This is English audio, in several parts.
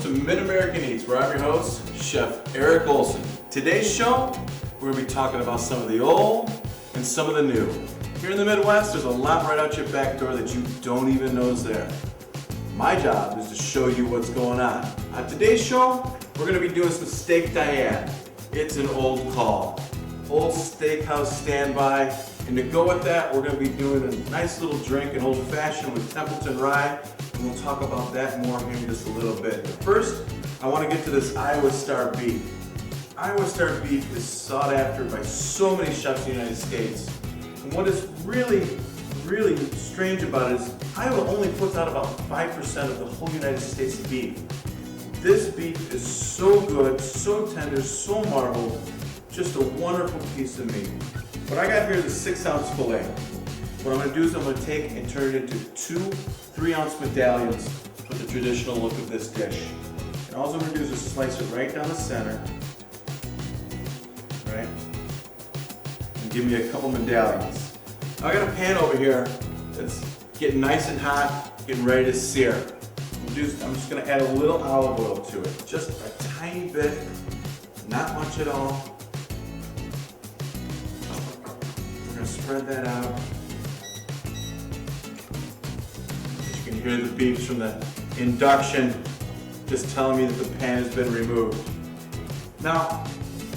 to Mid-American Eats, where I'm your host, Chef Eric Olson. Today's show, we're going to be talking about some of the old and some of the new. Here in the Midwest, there's a lot right out your back door that you don't even know is there. My job is to show you what's going on. On today's show, we're going to be doing some steak Diane. It's an old call. Old steakhouse standby. And to go with that, we're going to be doing a nice little drink, an old-fashioned with Templeton rye. And we'll talk about that more here in just a little bit. But first, I want to get to this Iowa Star beef. Iowa Star beef is sought after by so many chefs in the United States. And what is really strange about it is Iowa only puts out about 5% of the whole United States beef. This beef is so good, so tender, so marbled, just a wonderful piece of meat. What I got here is a 6-ounce fillet. What I'm going to do is I'm going to take and turn it into 2 3-ounce medallions for the traditional look of this dish. And all I'm going to do is just slice it right down the center, right? And give me a couple medallions. Now I got a pan over here that's getting nice and hot, getting ready to sear. I'm just going to add a little olive oil to it, just a tiny bit, not much at all. We're going to spread that out. As you can hear the beeps from the induction just telling me that the pan has been removed. Now,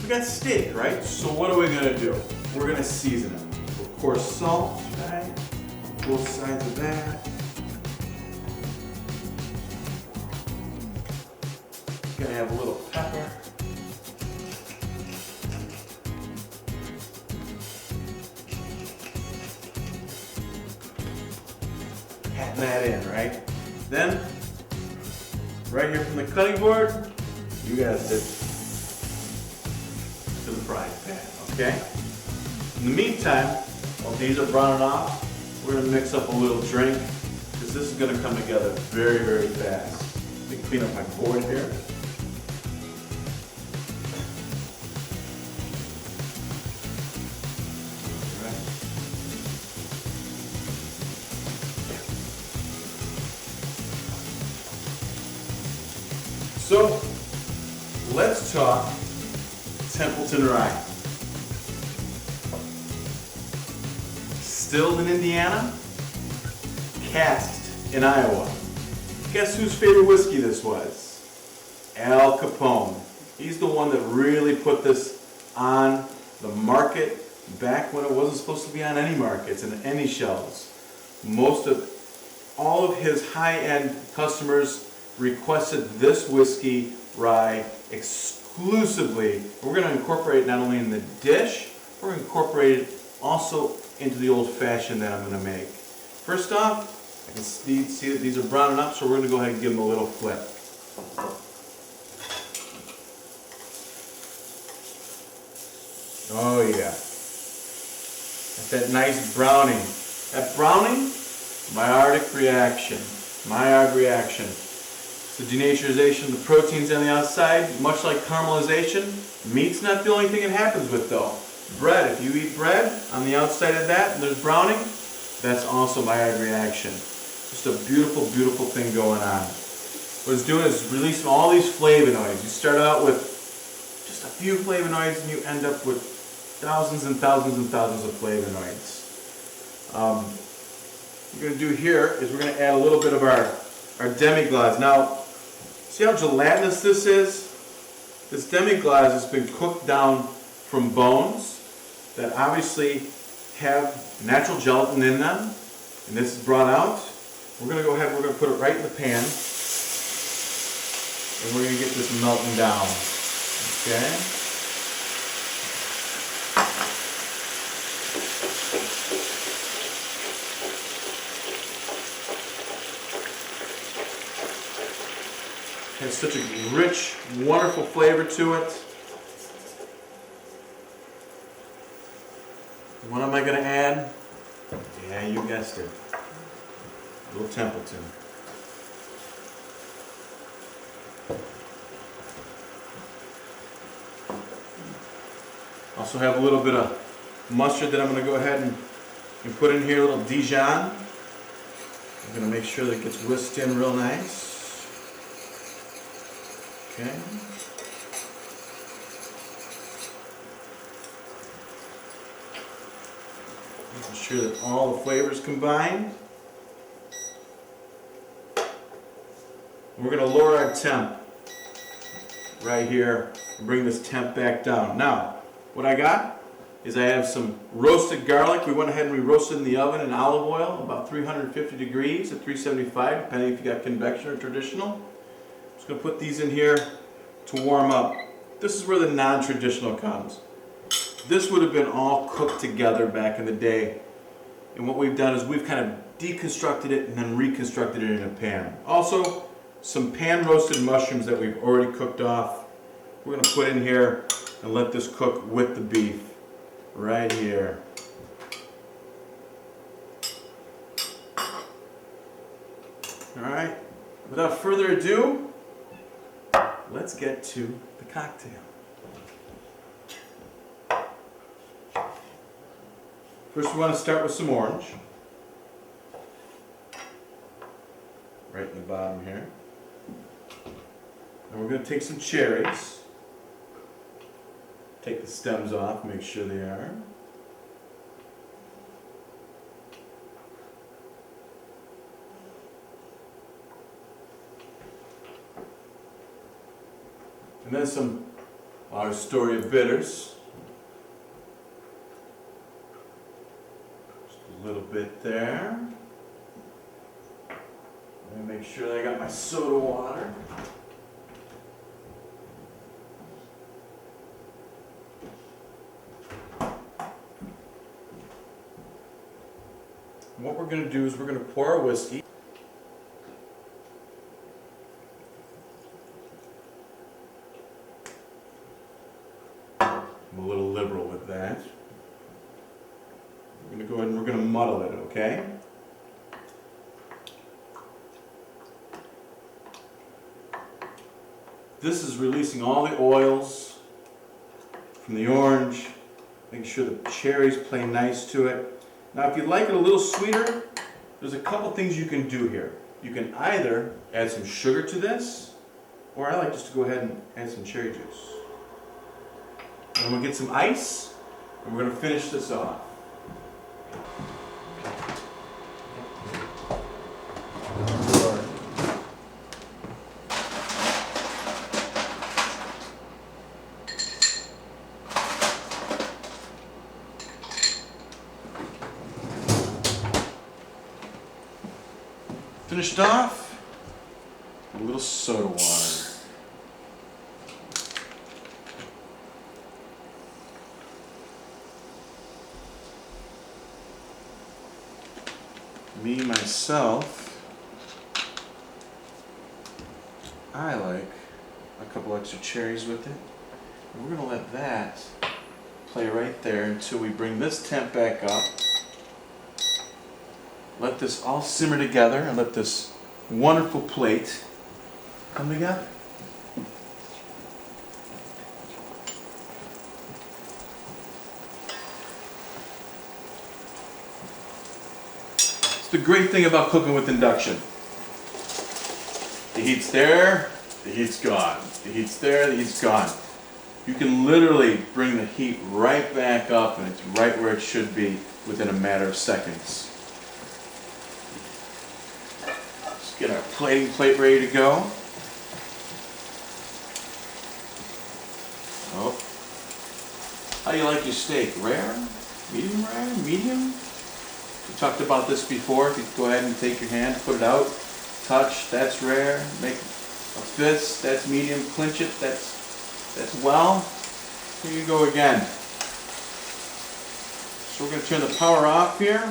we got steak, right? So what are we going to do? We're going to season it. Of course, salt, right? Both sides of that. Gonna have a little pepper. Patting that in, right? Then, right here from the cutting board, you guys did to the frying pan, okay? In the meantime, while these are browning off, we're gonna mix up a little drink, because this is gonna come together very fast. Let me clean up my board here. So, let's talk Templeton rye. Distilled in Indiana, cast in Iowa. Guess whose favorite whiskey this was? Al Capone. He's the one that really put this on the market back when it wasn't supposed to be on any markets and any shelves. All of his high-end customers requested this whiskey rye exclusively. We're going to incorporate it not only in the dish, we're going to incorporate it also into the old-fashioned that I'm going to make. First off, I can see that these are browning up, so we're going to go ahead and give them a little flip. Oh yeah. That's that nice browning. That browning, Maillard reaction. Maillard reaction. So denaturization of the proteins on the outside, much like caramelization. Meat's not the only thing it happens with though. Bread, if you eat bread, on the outside of that, and there's browning, that's also Maillard reaction. Just a beautiful thing going on. What it's doing is releasing all these flavonoids. You start out with just a few flavonoids and you end up with thousands and thousands and thousands of flavonoids. What we're going to do here is we're going to add a little bit of our demi-glace. Now, see how gelatinous this is? This demi-glace has been cooked down from bones that obviously have natural gelatin in them, and this is brought out. We're going to go ahead and we're going to put it right in the pan, and we're going to get this melting down. Okay? It has such a rich, wonderful flavor to it. What am I going to add? Yeah, you guessed it. A little Templeton. Also have a little bit of mustard that I'm going to go ahead and put in here, a little Dijon. I'm going to make sure that it gets whisked in real nice. Okay. Making sure that all the flavors combine. We're going to lower our temp right here and bring this temp back down. Now, what I got is I have some roasted garlic. We went ahead and we roasted in the oven in olive oil, about 350 degrees at 375, depending if you got convection or traditional. Just going to put these in here to warm up. This is where the non-traditional comes. This would have been all cooked together back in the day. And what we've done is we've kind of deconstructed it and then reconstructed it in a pan. Also, some pan roasted mushrooms that we've already cooked off. We're going to put in here and let this cook with the beef right here. All right, without further ado, let's get to the cocktail. First, we want to start with some orange. Right in the bottom here. And we're going to take some cherries. Take the stems off, make sure they are. And then some Astoria bitters. Just a little bit there. And make sure that I got my soda water. And what we're going to do is we're going to pour our whiskey. I'm a little liberal with that. We're going to go ahead and we're going to muddle it, okay? This is releasing all the oils from the orange, making sure the cherries play nice to it. Now if you'd like it a little sweeter, there's a couple things you can do here. You can either add some sugar to this, or I like just to go ahead and add some cherry juice. And I'm going to get some ice, and we're going to finish this off. Finished off with a little soda water. Me, myself, I like a couple extra cherries with it. And we're going to let that play right there until we bring this temp back up. Let this all simmer together and let this wonderful plate come together. It's the great thing about cooking with induction. The heat's there, the heat's gone. The heat's there, the heat's gone. You can literally bring the heat right back up and it's right where it should be within a matter of seconds. Get our plating plate ready to go. Oh. How do you like your steak? Rare? Medium rare? Medium? We talked about this before. If you go ahead and take your hand, put it out, touch, that's rare. Make a fist, that's medium. Clinch it, that's well. Here you go again. So we're going to turn the power off here.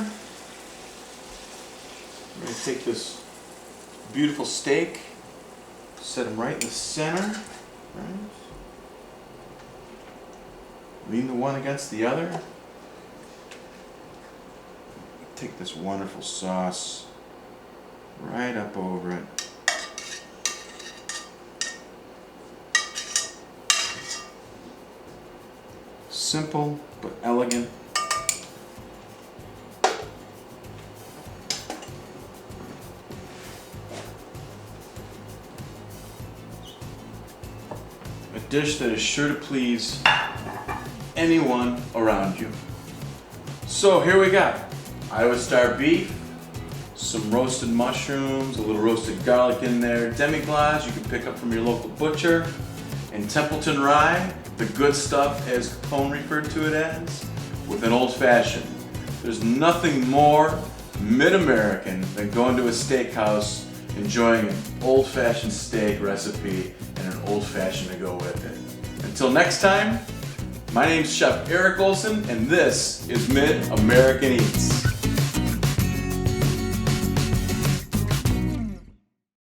We're going to take this beautiful steak, set them right in the center, right? Lean the one against the other. Take this wonderful sauce right up over it. Simple but elegant. A dish that is sure to please anyone around you. So here we got Iowa Star beef, some roasted mushrooms, a little roasted garlic in there, demi-glace you can pick up from your local butcher, and Templeton rye, the good stuff as Capone referred to it as, with an old-fashioned. There's nothing more mid-American than going to a steakhouse, enjoying an old-fashioned steak recipe and an old-fashioned to go with it. Until next time, my name's Chef Eric Olson, and this is Mid-American Eats.